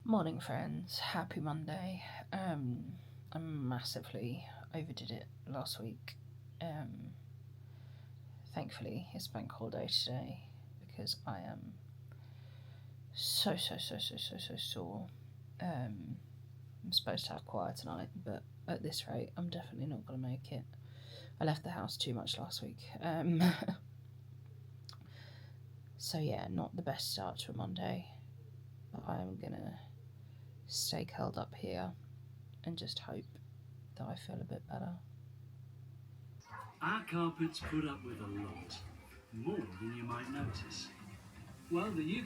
Morning, friends. Happy Monday. I massively overdid it last week. Thankfully, it's bank holiday today because I am so sore. I'm supposed to have quiet tonight, but at this rate, I'm definitely not going to make it. I left the house too much last week. So yeah, not the best start to a Monday, but I'm gonna stay curled up here and just hope that I feel a bit better. Our carpets put up with a lot, more than you might notice. Well, I'm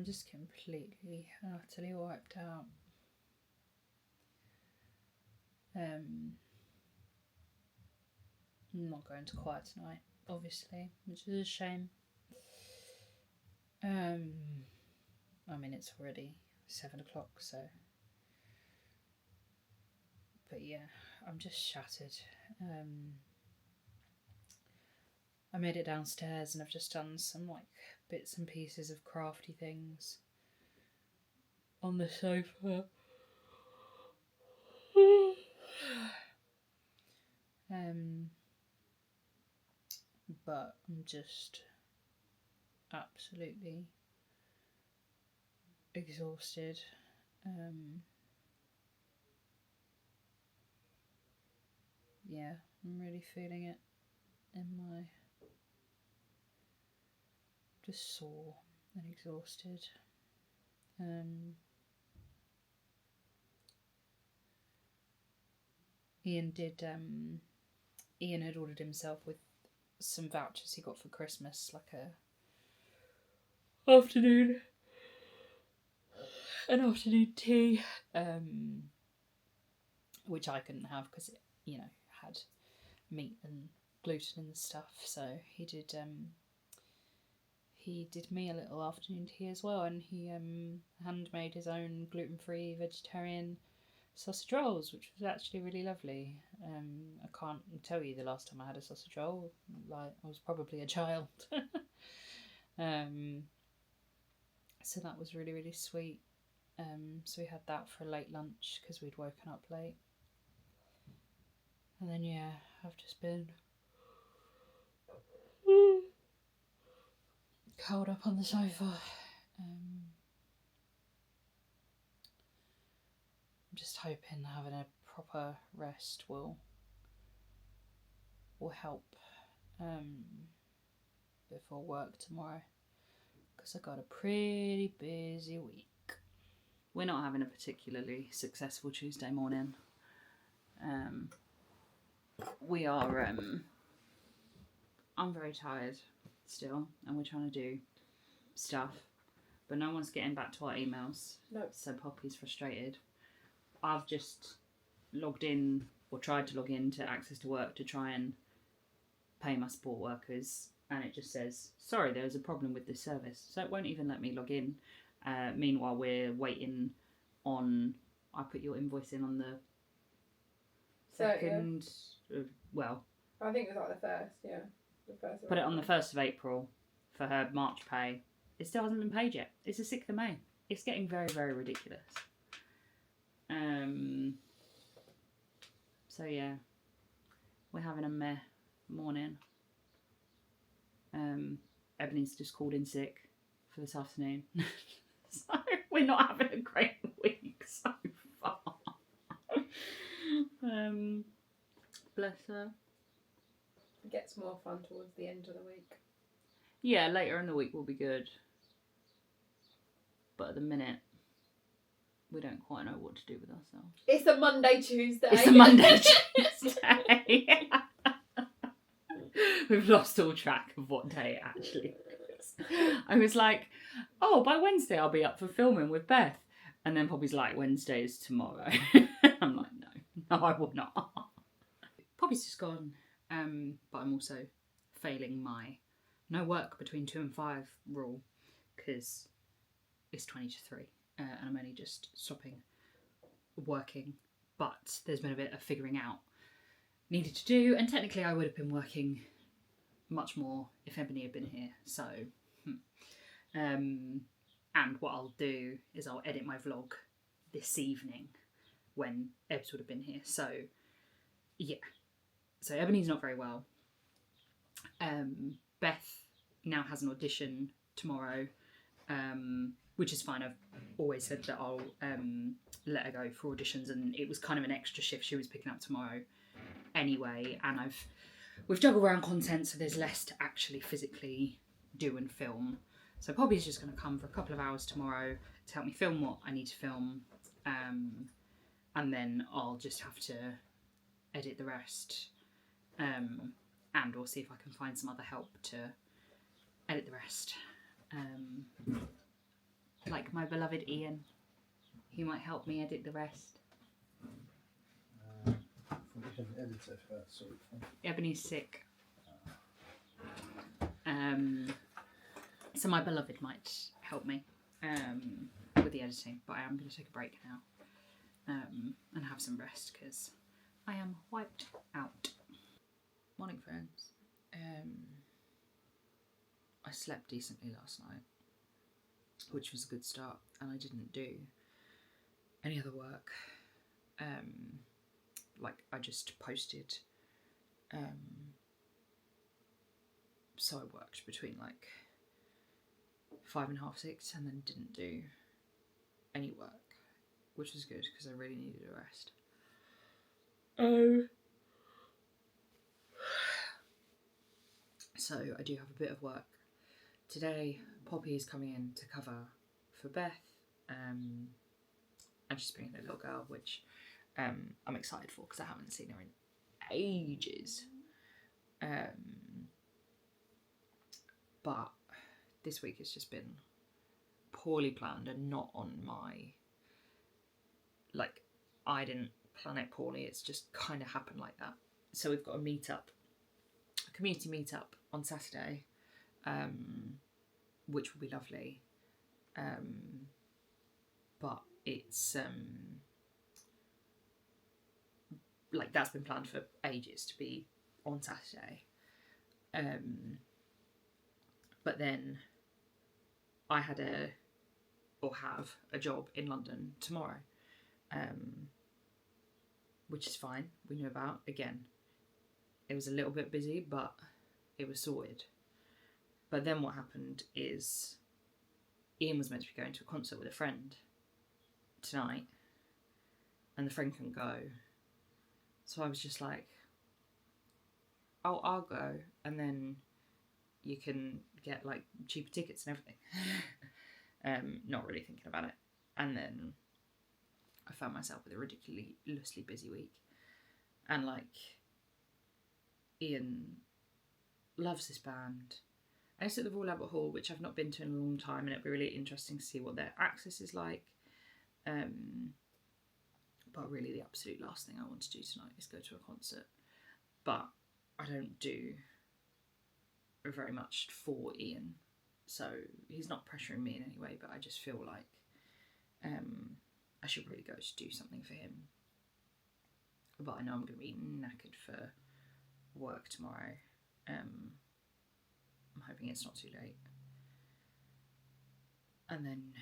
just completely and utterly wiped out. I'm not going to choir tonight, obviously, which is a shame. I mean, it's already 7 o'clock, so. But yeah, I'm just shattered. I made it downstairs and I've just done some bits and pieces of crafty things on the sofa. But I'm just absolutely exhausted. Yeah, I'm really feeling it in my just sore and exhausted. Ian had ordered himself with some vouchers he got for Christmas, like an afternoon tea, which I couldn't have because it, had meat and gluten and stuff. So he did me a little afternoon tea as well, and he handmade his own gluten-free vegetarian sausage rolls, which was actually really lovely. I can't tell you the last time I had a sausage roll. I was probably a child. So that was really, really sweet. So we had that for a late lunch because we'd woken up late. And then yeah, I've just been curled up on the sofa. I'm just hoping having a proper rest will help before work tomorrow, because I got a pretty busy week. We're not having a particularly successful Tuesday morning. We are. I'm very tired still, and we're trying to do stuff, but no one's getting back to our emails. No. So Poppy's frustrated. I've just logged in, or tried to log in to Access to Work to try and pay my support workers, and it just says, sorry, there's a problem with this service. So it won't even let me log in. Meanwhile, we're waiting on, I put your invoice in on the second, well. I think it was like the first, yeah. The first. Put it on the 1st of April for her March pay. It still hasn't been paid yet. It's the 6th of May. It's getting very, very ridiculous. So yeah, we're having a meh morning. Ebony's just called in sick for this afternoon. So we're not having a great week so far. Bless her. It gets more fun towards the end of the week. Yeah, later in the week will be good. But at the minute, we don't quite know what to do with ourselves. It's a Monday, Tuesday. It's a Monday, Tuesday. We've lost all track of what day it actually is. I was like, oh, by Wednesday I'll be up for filming with Beth. And then Poppy's like, Wednesday is tomorrow. I'm like, no, I will not. Poppy's just gone. But I'm also failing my no work between 2 and 5 rule because it's 20 to 3 and I'm only just stopping working. But there's been a bit of figuring out needed to do, and technically I would have been working much more if Ebony had been here. So And what I'll do is I'll edit my vlog this evening when Ebbs would have been here. So, yeah. So Ebony's not very well. Beth now has an audition tomorrow, which is fine. I've always said that I'll let her go for auditions, and it was kind of an extra shift she was picking up tomorrow anyway. And we've juggled around content, so there's less to actually physically do and film. So Poppy's just going to come for a couple of hours tomorrow to help me film what I need to film, and then I'll just have to edit the rest, and or see if I can find some other help to edit the rest, like my beloved Ian, who might help me edit the rest. Editor first, sorry. Ebony's sick. So my beloved might help me with the editing, but I am going to take a break now and have some rest because I am wiped out. Morning, friends. I slept decently last night, which was a good start, and I didn't do any other work. Like I just posted. So I worked between like 5 and half 6, and then didn't do any work, which was good because I really needed a rest. So I do have a bit of work today. Poppy is coming in to cover for Beth, and she's bringing a little girl, which I'm excited for because I haven't seen her in ages. But this week has just been poorly planned and not on my, like, I didn't plan it poorly, it's just kind of happened like that. So we've got a meet-up, a community meet-up on Saturday, which will be lovely. But it's, like, that's been planned for ages to be on Saturday. But then I had have a job in London tomorrow, which is fine, we knew about. Again, it was a little bit busy, but it was sorted. But then what happened is Ian was meant to be going to a concert with a friend tonight, and the friend couldn't go. So I was just like, oh, I'll go, and then you can get like cheaper tickets and everything. Not really thinking about it. And then I found myself with a ridiculously busy week. And like, Ian loves this band. And it's at the Royal Albert Hall, which I've not been to in a long time, and it'd be really interesting to see what their access is like. But really the absolute last thing I want to do tonight is go to a concert. But I don't do very much for Ian, so he's not pressuring me in any way, but I just feel like I should really go to do something for him. But I know I'm going to be knackered for work tomorrow. I'm hoping it's not too late. And then,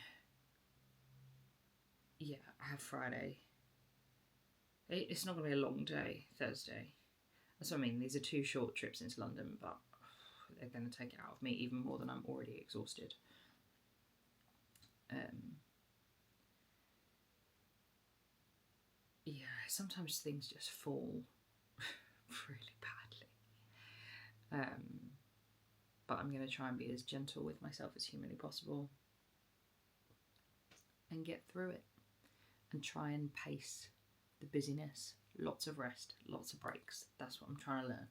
yeah, I have Friday. It's not going to be a long day, Thursday. That's what I mean. These are 2 short trips into London, but they're going to take it out of me even more than I'm already exhausted. Yeah, sometimes things just fall really badly. But I'm going to try and be as gentle with myself as humanly possible and get through it and try and pace the busyness. Lots of rest, lots of breaks. That's what I'm trying to learn.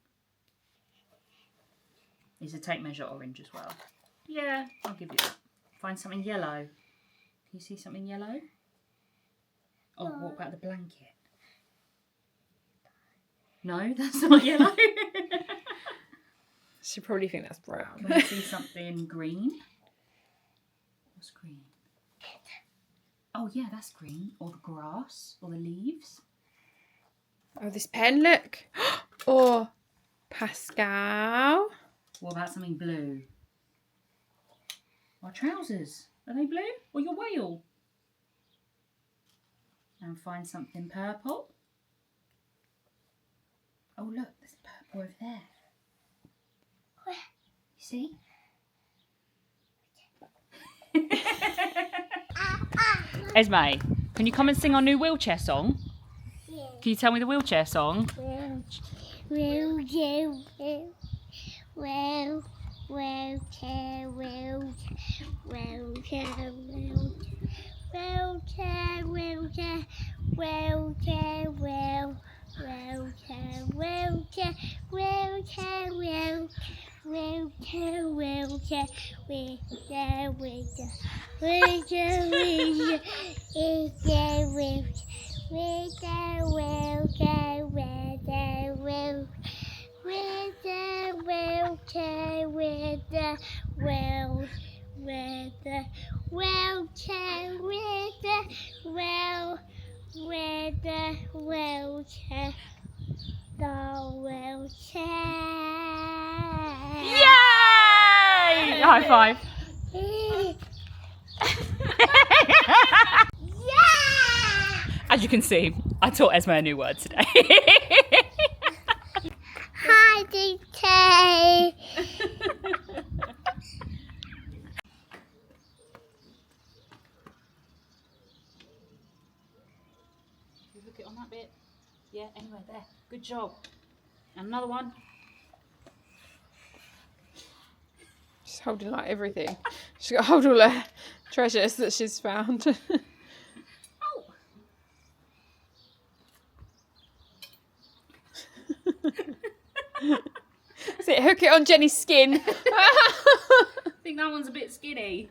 Is a tape measure orange as well? Yeah, I'll give you that. Find something yellow. Can you see something yellow? Oh, what about the blanket? No, that's not yellow. She'll probably think that's brown. Can you see something green? What's green? Oh yeah, that's green. Or the grass, or the leaves. Oh, this pen, look. Or Pascal. What about something blue? Or trousers. Are they blue? Or your whale? And find something purple. Oh look, there's purple over there. Where? You see? Esme, can you come and sing our new wheelchair song? Yeah. Can you tell me the wheelchair song? Wheelchair. Yay! High five. As you can see, I taught Esme a new word today. Hi, DK. You hook it on that bit. Yeah, anyway, there. Good job. And another one. She's holding like everything. She's got to hold all her treasures that she's found. Oh! That's it, hook it on Jenny's skin. I think that one's a bit skinny.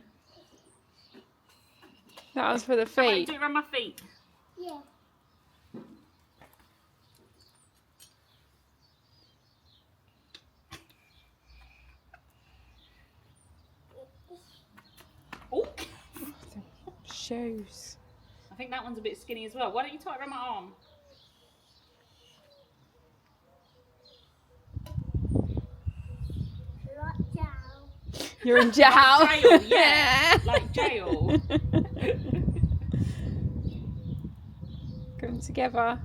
That one's for the Wait, feet. do it around my feet. Yeah. Oh! Shoes. I think that one's a bit skinny as well. Why don't you tie it around my arm? Lockdown. You're in jail. Like jail, yeah. Like jail. Going together.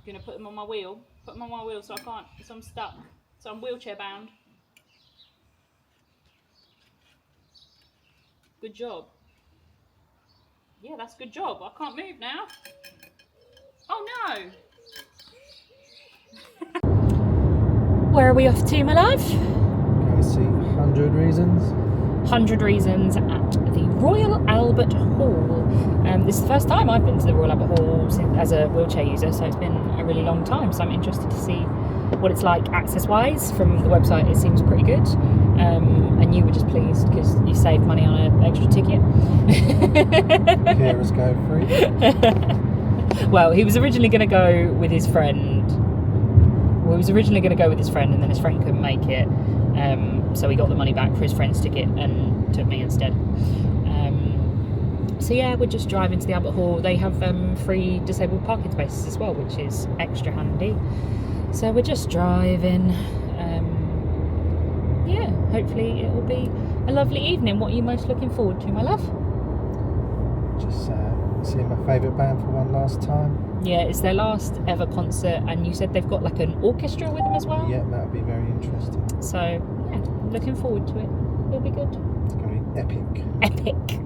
Gonna put them on my wheel. Put them on my wheel so I can't, so I'm stuck. So I'm wheelchair bound. Good job. Yeah, that's good job. I can't move now. Oh no! Where are we off to, my love? Can I see 100 Reasons? 100 Reasons at the Royal Albert Hall. This is the first time I've been to the Royal Albert Hall as a wheelchair user, so it's been a really long time. So I'm interested to see what it's like access-wise. From the website, it seems pretty good. And you were just pleased because you saved money on an extra ticket. Kira's go free. Well, he was originally going to go with his friend. Well, he was originally going to go with his friend, and then his friend couldn't make it. So he got the money back for his friend's ticket and took me instead. So yeah, we're just driving to the Albert Hall. They have free disabled parking spaces as well, which is extra handy. So we're just driving. Yeah, hopefully it will be a lovely evening. What are you most looking forward to, my love? Just seeing my favourite band for one last time. Yeah, it's their last ever concert, and you said they've got like an orchestra with them as well. Yeah, that'll be very interesting. So yeah, looking forward to it. It'll be good. It's going to be epic. Epic.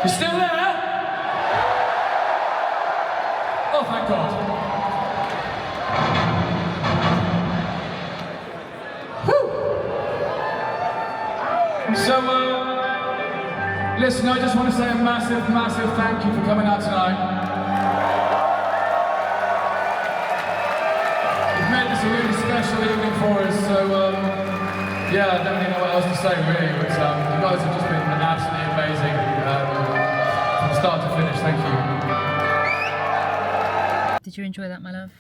You still there? Oh, thank God. Whew. So, listen, I just want to say a massive, massive thank you for coming out tonight. You've made this a really special evening for us, so, yeah, I don't really know what else to say, really, but you guys have just been absolutely amazing. From start to finish, thank you. Did you enjoy that, my love?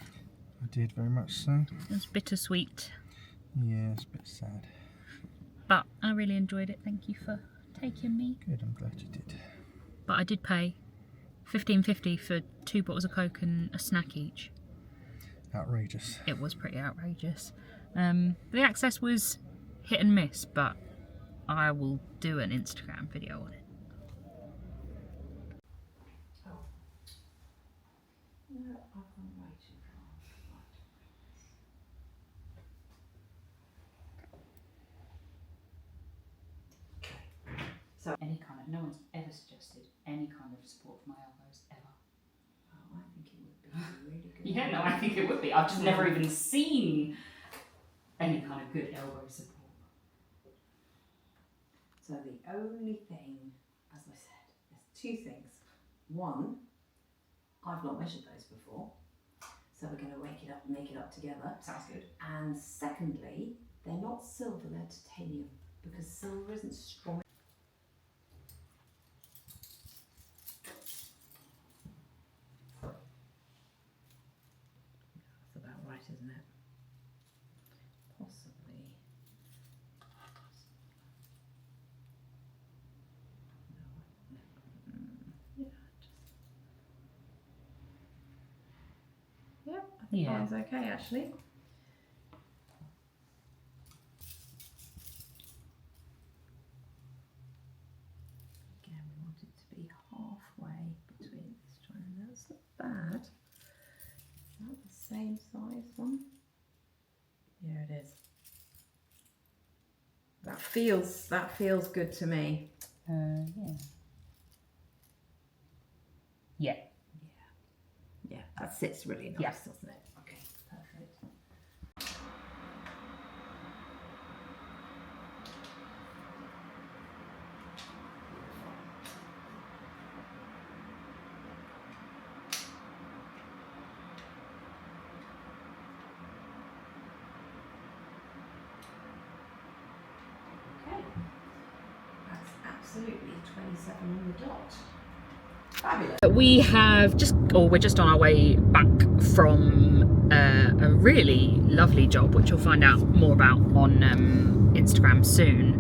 I did, very much so. It was bittersweet, Yeah, it's a bit sad. but I really enjoyed it. Thank you for taking me. Good, I'm glad you did. But I did pay $15.50 for 2 bottles of Coke and a snack each. Outrageous. It was pretty outrageous. The access was hit and miss, but I will do an Instagram video on it. So any kind of, no one's ever suggested any kind of support for my elbows ever. Oh, I think it would be really good. Yeah, no, I think it would be. I've just never even seen any kind of good elbow support. So the only thing, as I said, there's 2 things. One, I've not measured those before, so we're going to make it up together. Sounds good. And secondly, they're not silver, they're titanium, because silver isn't strong. That's about right, isn't it? Possibly. Yeah, I think Yeah. mine's okay actually. Again, we want it to be halfway between this joint and that's not bad. Is that the same size one? Yeah, it is. That feels good to me. Yeah. Yeah. Yeah, that sits really nice, Yeah. doesn't it? Okay, perfect. Okay, that's absolutely 27 on the dot. Fabulous. We have we're just on our way back from a really lovely job, which you'll find out more about on Instagram soon.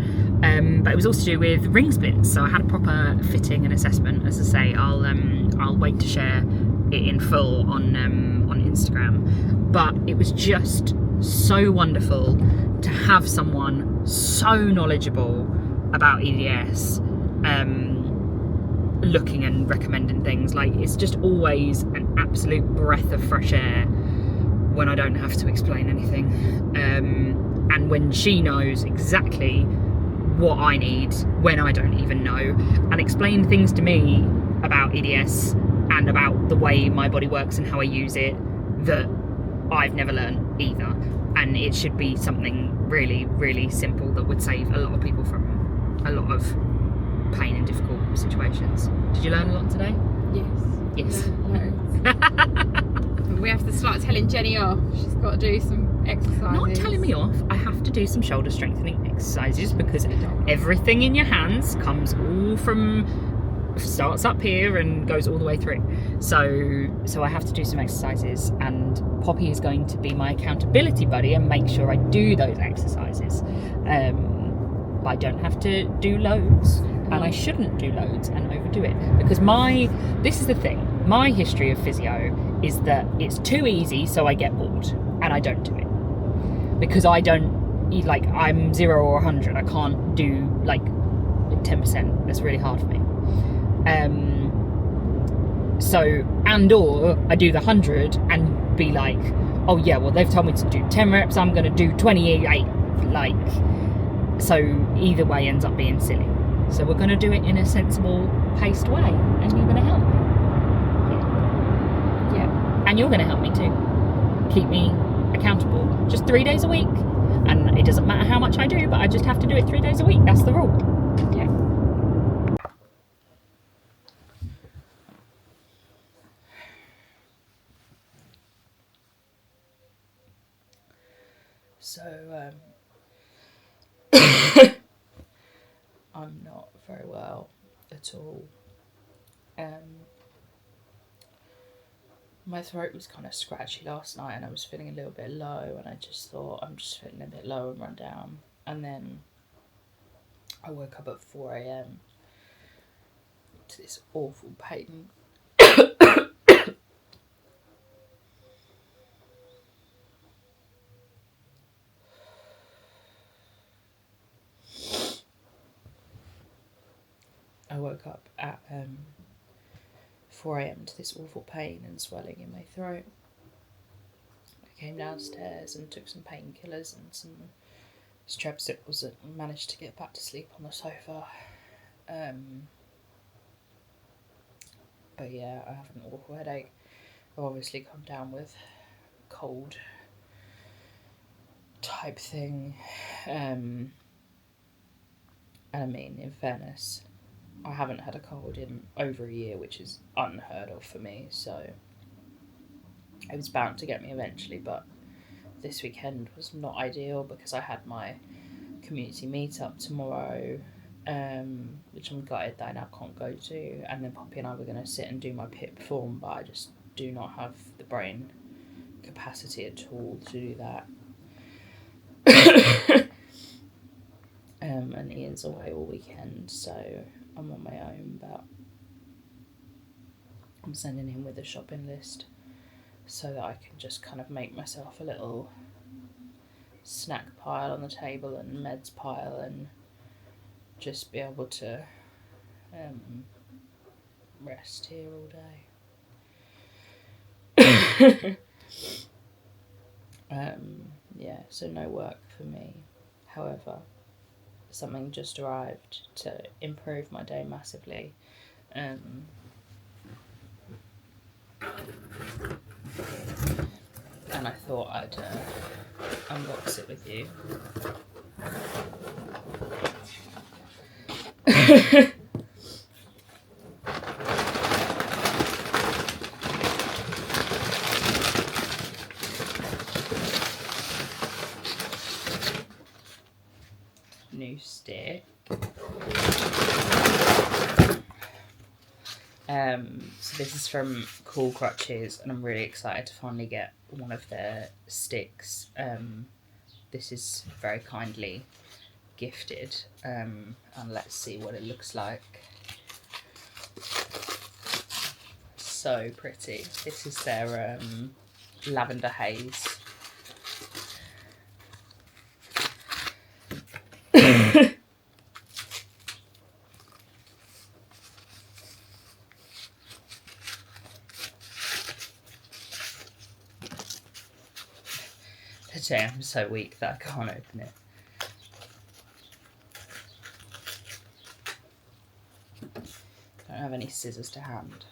But it was also to do with ring splints, so I had a proper fitting and assessment. As I say, I'll wait to share it in full on Instagram. But it was just so wonderful to have someone so knowledgeable about EDS. Looking and recommending things. Like, it's just always an absolute breath of fresh air when I don't have to explain anything, and when she knows exactly what I need when I don't even know, and explain things to me about EDS and about the way my body works and how I use it that I've never learned either. And it should be something really, really simple that would save a lot of people from a lot of pain in difficult situations. Did you learn a lot today? Yes. Yes. We have to start telling Jenny off. She's got to do some exercises. Not telling me off. I have to do some shoulder strengthening exercises because everything in your hands comes all from, starts up here and goes all the way through. So I have to do some exercises, and Poppy is going to be my accountability buddy and make sure I do those exercises. But I don't have to do loads, and I shouldn't do loads and overdo it, because this is the thing, my history of physio is that it's too easy, so I get bored and I don't do it, because I don't, like, I'm 0 or 100, I can't do like 10%, that's really hard for me. Or I do the 100 and be like, oh yeah, well they've told me to do 10 reps, I'm going to do 28, like, so either way ends up being silly. So we're going to do it in a sensible, paced way, and you're going to help me. Yeah. And you're going to help me too. Keep me accountable. Just 3 days a week. And it doesn't matter how much I do, but I just have to do it 3 days a week. That's the rule. Yeah. So, I'm not very well at all. My throat was kind of scratchy last night and I was feeling a little bit low, and I just thought I'm just feeling a bit low and run down. And then I woke up at 4 a.m. to this awful pain. I woke up at 4 a.m. to this awful pain and swelling in my throat. I came downstairs and took some painkillers and some strepsils and managed to get back to sleep on the sofa. But yeah, I have an awful headache. I've obviously come down with cold type thing. And I mean, in fairness, I haven't had a cold in over a year, which is unheard of for me, so it was bound to get me eventually. But this weekend was not ideal because I had my community meetup tomorrow, which I'm gutted that I now can't go to, and then Poppy and I were going to sit and do my PIP form, but I just do not have the brain capacity at all to do that. And Ian's away all weekend, so I'm on my own, but I'm sending him with a shopping list so that I can just kind of make myself a little snack pile on the table and meds pile, and just be able to rest here all day. Yeah, so no work for me. However, something just arrived to improve my day massively. And I thought I'd unbox it with you. New stick. So this is from Cool Crutches, and I'm really excited to finally get one of their sticks. This is very kindly gifted, and let's see what it looks like. So pretty. This is their lavender haze. Today I'm so weak that I can't open it. Don't have any scissors to hand.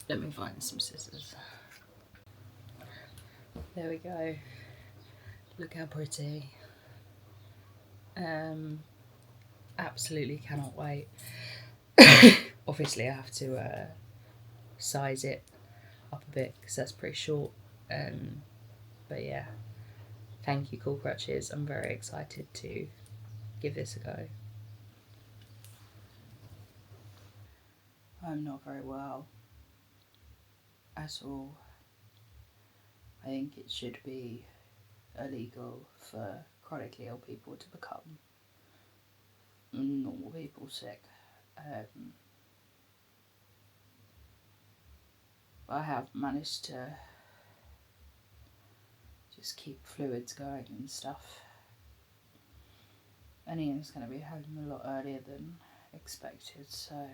Let me find some scissors. There we go. Look how pretty. Absolutely cannot wait. Obviously I have to size it up a bit because that's pretty short. But yeah, thank you, Cool Crutches. I'm very excited to give this a go. I'm not very well at all. I think it should be illegal for chronically ill people to become normal people sick. I have managed to just keep fluids going and stuff. and Ian's going to be home a lot earlier than expected, so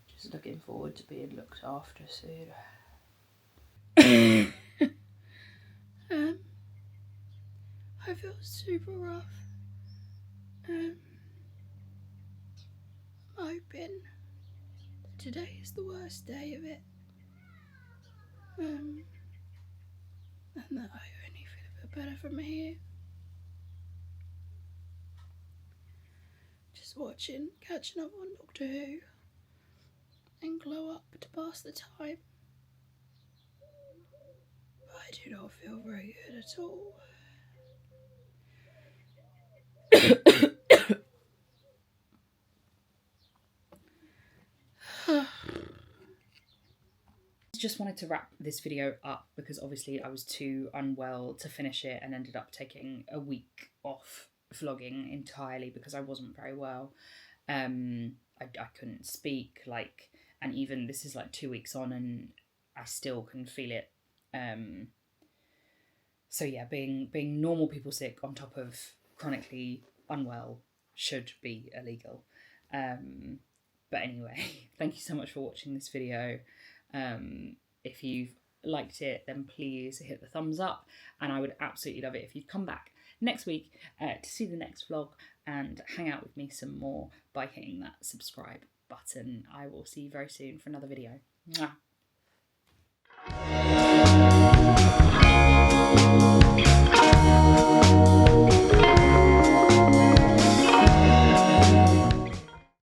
just looking forward to being looked after soon. I feel super rough. I'm hoping that today is the worst day of it. And that I only feel a bit better from here. Just catching up on Doctor Who, and Glow Up to pass the time. But I do not feel very good at all. Just wanted to wrap this video up because obviously I was too unwell to finish it and ended up taking a week off vlogging entirely because I wasn't very well. I couldn't speak, like, and even this is like 2 weeks on and I still can feel it. So yeah, being normal people sick on top of chronically unwell should be illegal. But anyway, thank you so much for watching this video. If you've liked it, then please hit the thumbs up, and I would absolutely love it if you'd come back next week to see the next vlog and hang out with me some more by hitting that subscribe button. I will see you very soon for another video. Mwah.